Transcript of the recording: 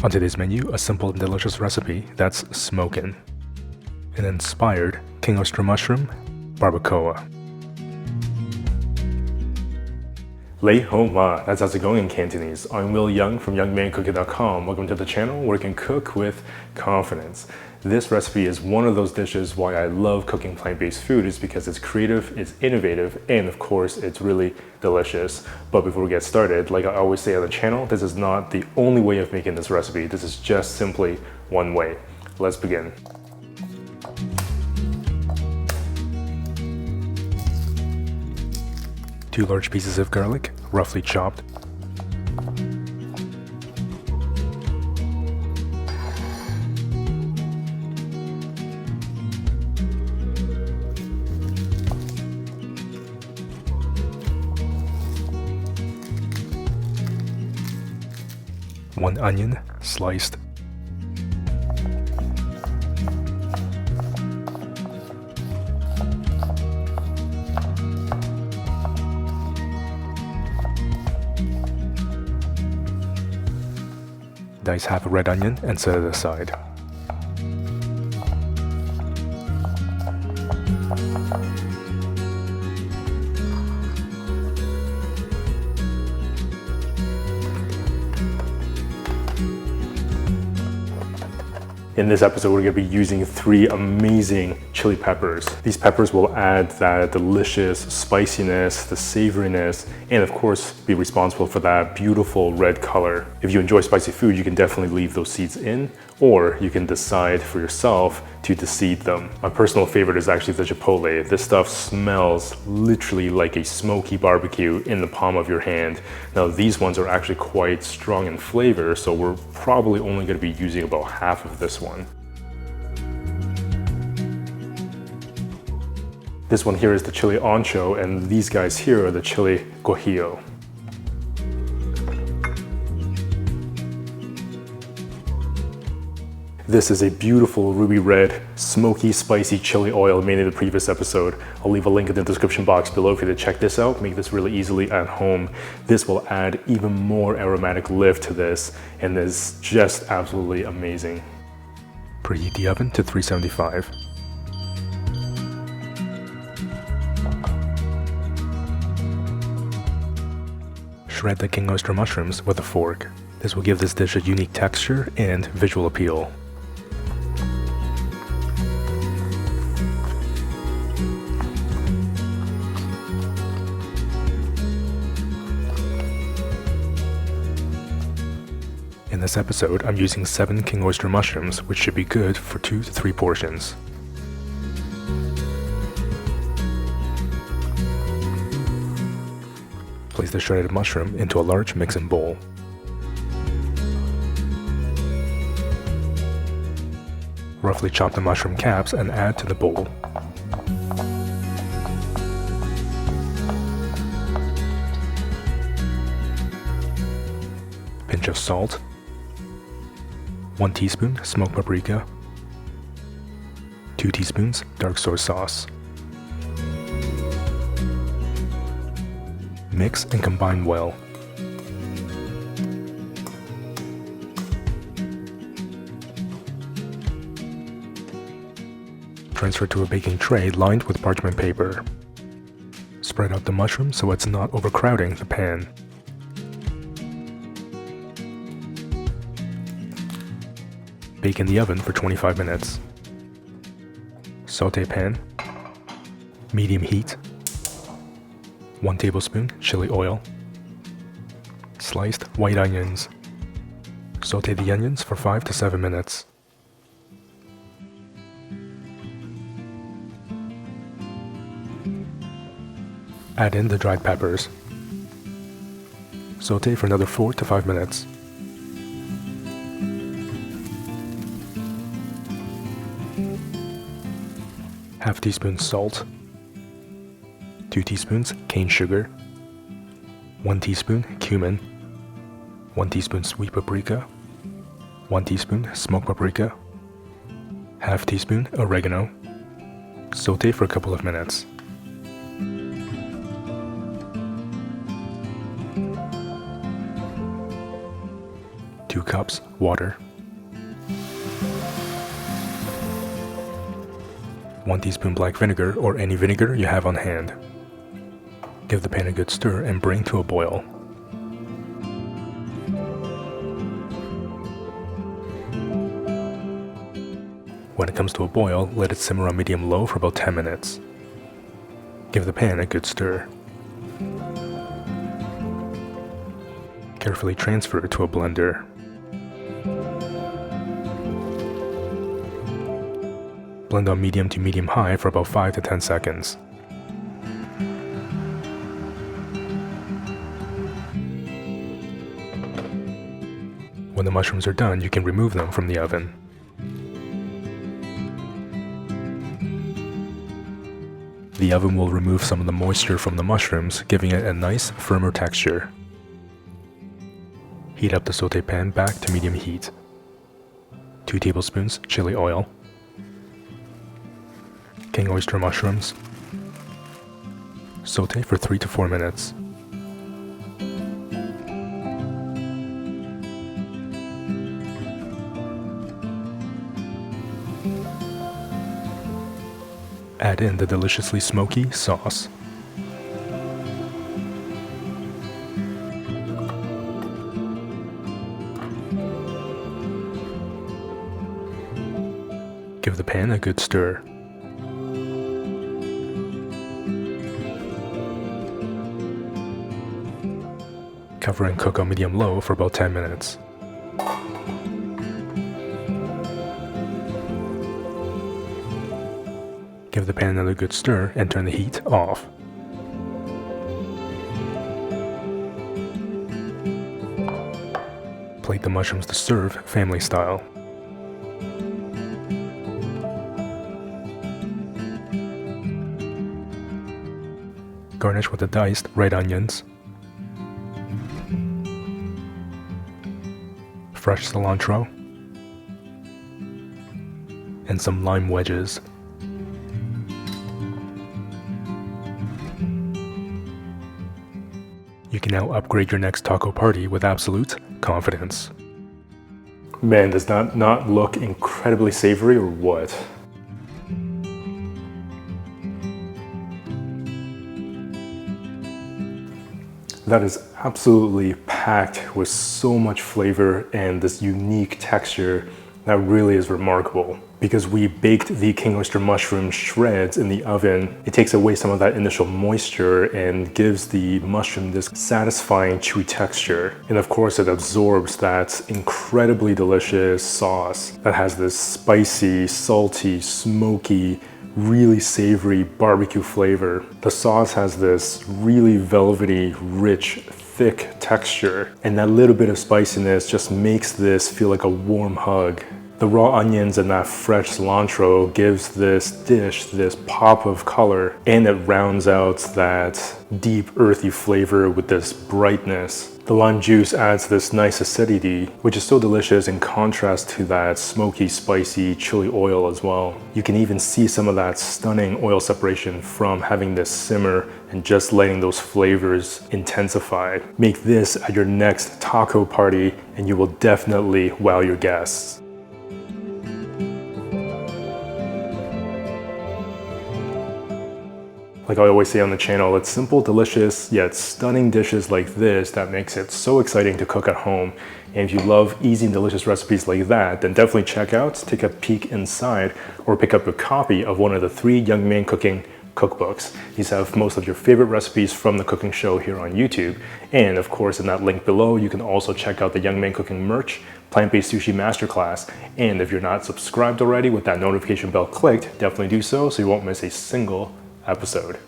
On today's menu, a simple and delicious recipe that's smokin'. An inspired king oyster mushroom, barbacoa. Lei ho ma, that's how's it going in Cantonese. I'm Yeung from YoungManCooking.com. Welcome to the channel where you can cook with confidence. This recipe is one of those dishes why I love cooking plant-based food is because it's creative, it's innovative, and of course, it's really delicious. But before we get started, like I always say on the channel, this is not the only way of making this recipe. This is just simply one way. Let's begin. Two large pieces of garlic, roughly chopped. One onion, sliced. Dice half a red onion and set it aside. In this episode, we're going to be using 3 amazing chili peppers. These peppers will add that delicious spiciness, the savoriness, and of course, be responsible for that beautiful red color. If you enjoy spicy food, you can definitely leave those seeds in, or you can decide for yourself to deseed them. My personal favorite is actually the chipotle. This stuff smells literally like a smoky barbecue in the palm of your hand. Now, these ones are actually quite strong in flavor, so we're probably only going to be using about half of this one. This one here is the chili ancho, and these guys here are the chili guajillo. This is a beautiful ruby red, smoky, spicy chili oil made in the previous episode. I'll leave a link in the description box below for you to check this out. Make this really easily at home. This will add even more aromatic lift to this, and is just absolutely amazing. Preheat the oven to 375. Shred the king oyster mushrooms with a fork. This will give this dish a unique texture and visual appeal. In this episode, I'm using 7 king oyster mushrooms, which should be good for 2 to 3 portions. Place the shredded mushroom into a large mixing bowl. Roughly chop the mushroom caps and add to the bowl. Pinch of salt. 1 teaspoon smoked paprika. 2 teaspoons dark soy sauce. Mix and combine well. Transfer to a baking tray lined with parchment paper. Spread out the mushroom so it's not overcrowding the pan. Bake in the oven for 25 minutes. Saute pan. Medium heat. 1 tablespoon chili oil. Sliced white onions. Saute the onions for 5 to 7 minutes. Add in the dried peppers. Saute for another 4 to 5 minutes. Half teaspoon salt. 2 teaspoons cane sugar. 1 teaspoon cumin. 1 teaspoon sweet paprika. 1 teaspoon smoked paprika. Half teaspoon oregano. Saute for a couple of minutes. 2 cups water, 1 teaspoon black vinegar or any vinegar you have on hand. Give the pan a good stir and bring to a boil. When it comes to a boil, let it simmer on medium-low for about 10 minutes. Give the pan a good stir. Carefully transfer it to a blender. Blend on medium to medium-high for about 5 to 10 seconds. When the mushrooms are done, you can remove them from the oven. The oven will remove some of the moisture from the mushrooms, giving it a nice, firmer texture. Heat up the saute pan back to medium heat. 2 tablespoons chili oil. King oyster mushrooms. Saute for 3 to 4 minutes. Add in the deliciously smoky sauce. Give the pan a good stir. Cover and cook on medium-low for about 10 minutes. Give the pan another good stir and turn the heat off. Plate the mushrooms to serve family style. Garnish with the diced red onions, fresh cilantro, and some lime wedges. You can now upgrade your next taco party with absolute confidence. Man, does that not look incredibly savory or what? That is absolutely packed with so much flavor and this unique texture that really is remarkable. Because we baked the king oyster mushroom shreds in the oven, it takes away some of that initial moisture and gives the mushroom this satisfying chewy texture. And of course it absorbs that incredibly delicious sauce that has this spicy, salty, smoky, really savory barbecue flavor. The sauce has this really velvety, rich, thick texture, and that little bit of spiciness just makes this feel like a warm hug. The raw onions and that fresh cilantro gives this dish this pop of color, and it rounds out that deep earthy flavor with this brightness. The lime juice adds this nice acidity, which is so delicious in contrast to that smoky, spicy chili oil as well. You can even see some of that stunning oil separation from having this simmer and just letting those flavors intensify. Make this at your next taco party and you will definitely wow your guests. Like I always say on the channel, it's simple, delicious, yet stunning dishes like this that makes it so exciting to cook at home. And if you love easy and delicious recipes like that, then definitely check out, take a peek inside, or pick up a copy of one of the 3 Yeung Man cooking cookbooks. These have most of your favorite recipes from the cooking show here on YouTube. And of course, in that link below, you can also check out the Yeung Man cooking merch, plant-based sushi masterclass. And if you're not subscribed already with that notification bell clicked, definitely do so you won't miss a single episode.